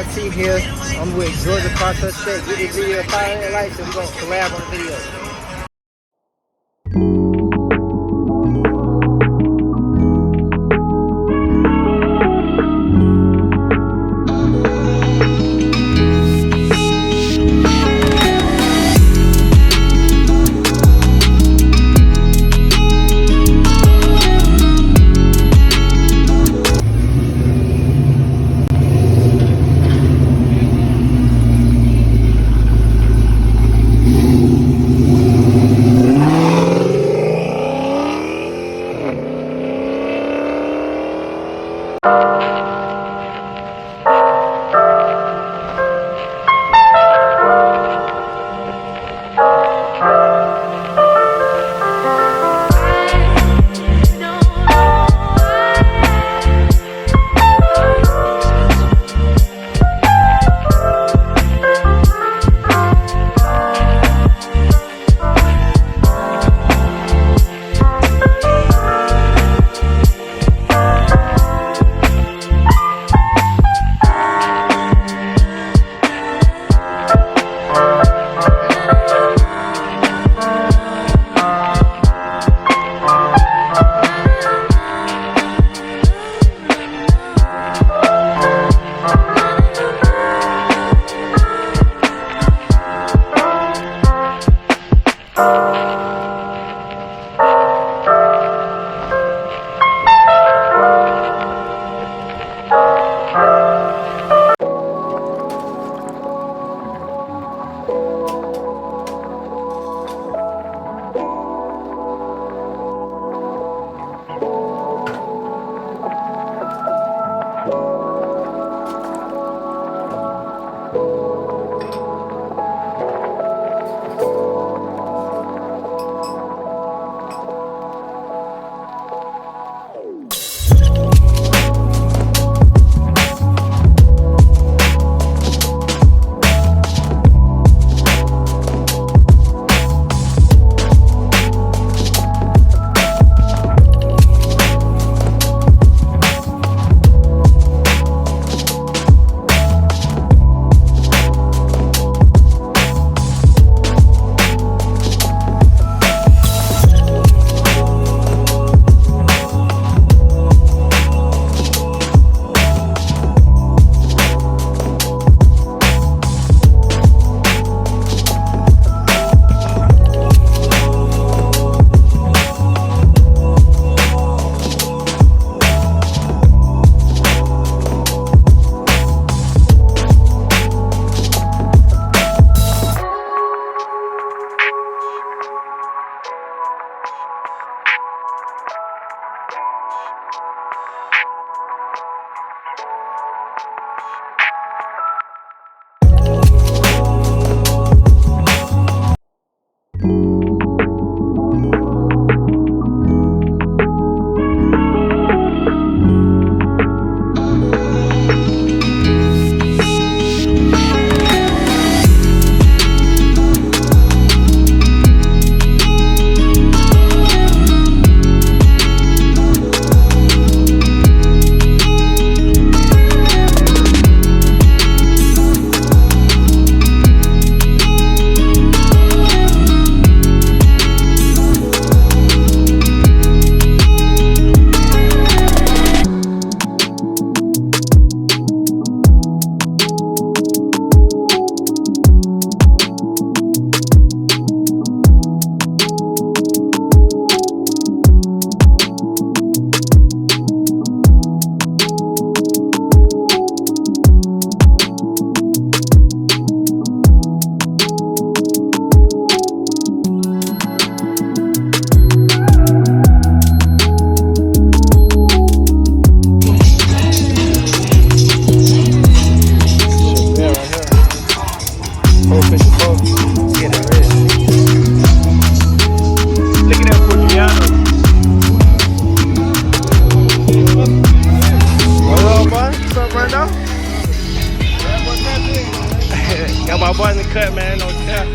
y'all see here, I'm with Georgia Process Tech. Get this video 500 likes and we're going to collab on the video. my boy in the cut, man. No cap.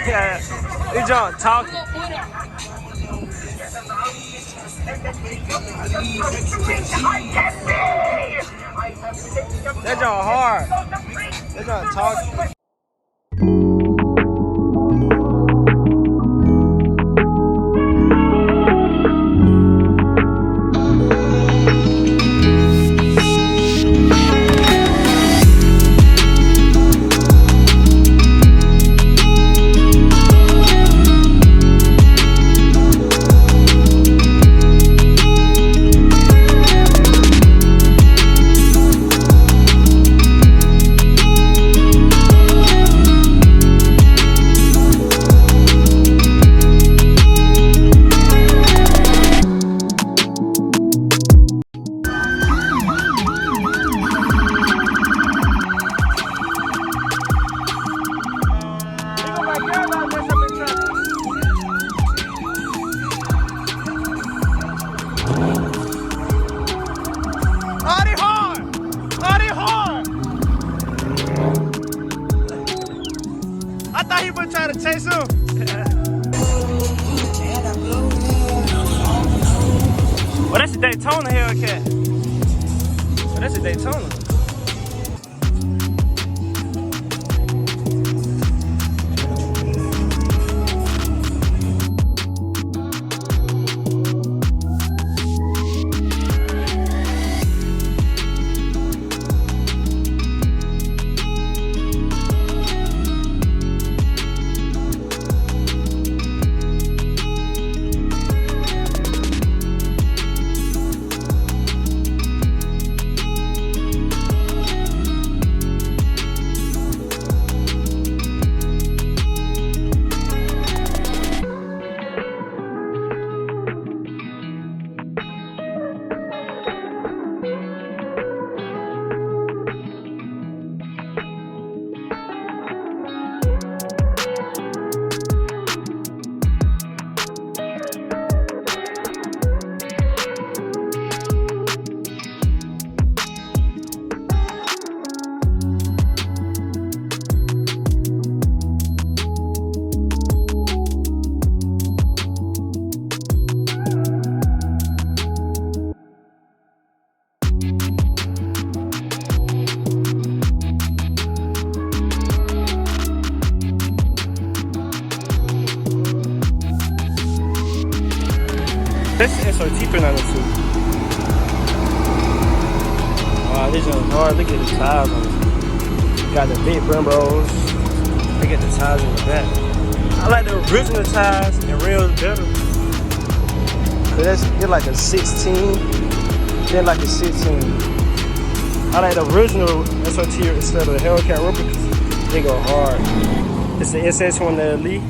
Yeah, this John talking. That John hard. That John talking. I thought he was trying to chase him. Well, that's a Daytona Hellcat. Well, that's a Daytona. This is SRT pin on it too. Wow, this is hard. Look at the tires on it. Got the big Brembos. Look at the tires in the back. I like the original tires and rails better. Cause they're like a 16. They're like a 16. I like the original SRT instead of the Hellcat replicas. They go hard. It's the SS1 the Elite.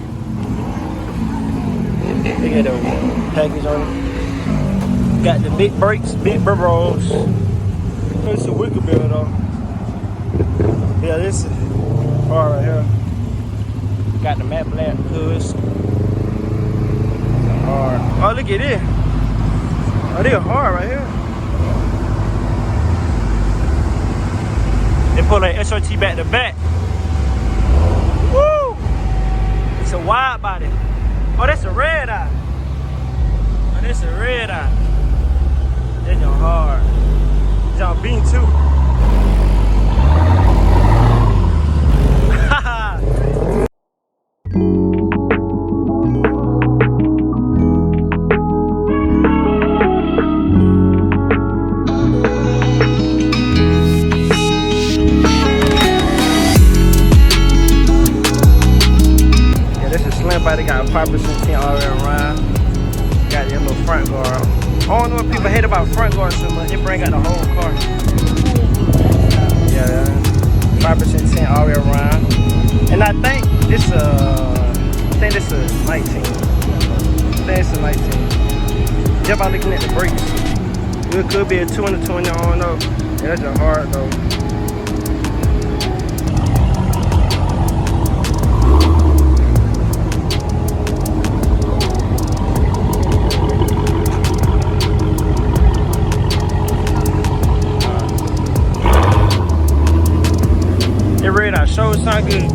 They got the package on it. Got the big brakes, big Brembos. It's a wicker bill though. Yeah, this is hard right here. Got the matte black hoods. Hard. Oh, look at it. Oh, they're hard right here. They pull that SRT back to back. Woo! It's a wide body. Oh, that's a red eye. Oh, that's a red eye. That's on hard. It's on beam too. They got a 5% tint all the way around. Got your little front guard. I don't know what people hate about front guard so much. It bring out the whole car. Yeah, 5% tint all the way around. And I think this is a 19. I think it's a 19. Just by looking at the brakes. It could be a 220, I don't know. Yeah, that's just hard though. It read our show sound good.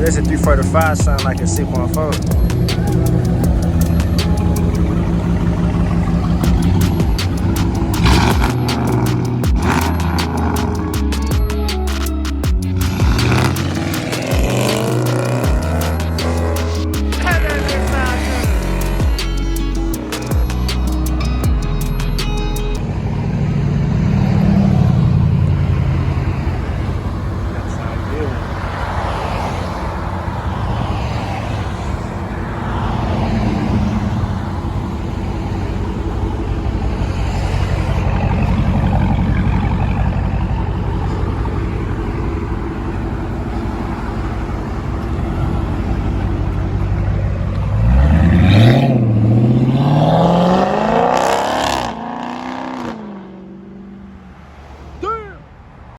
this is 345 sound like a 6.4.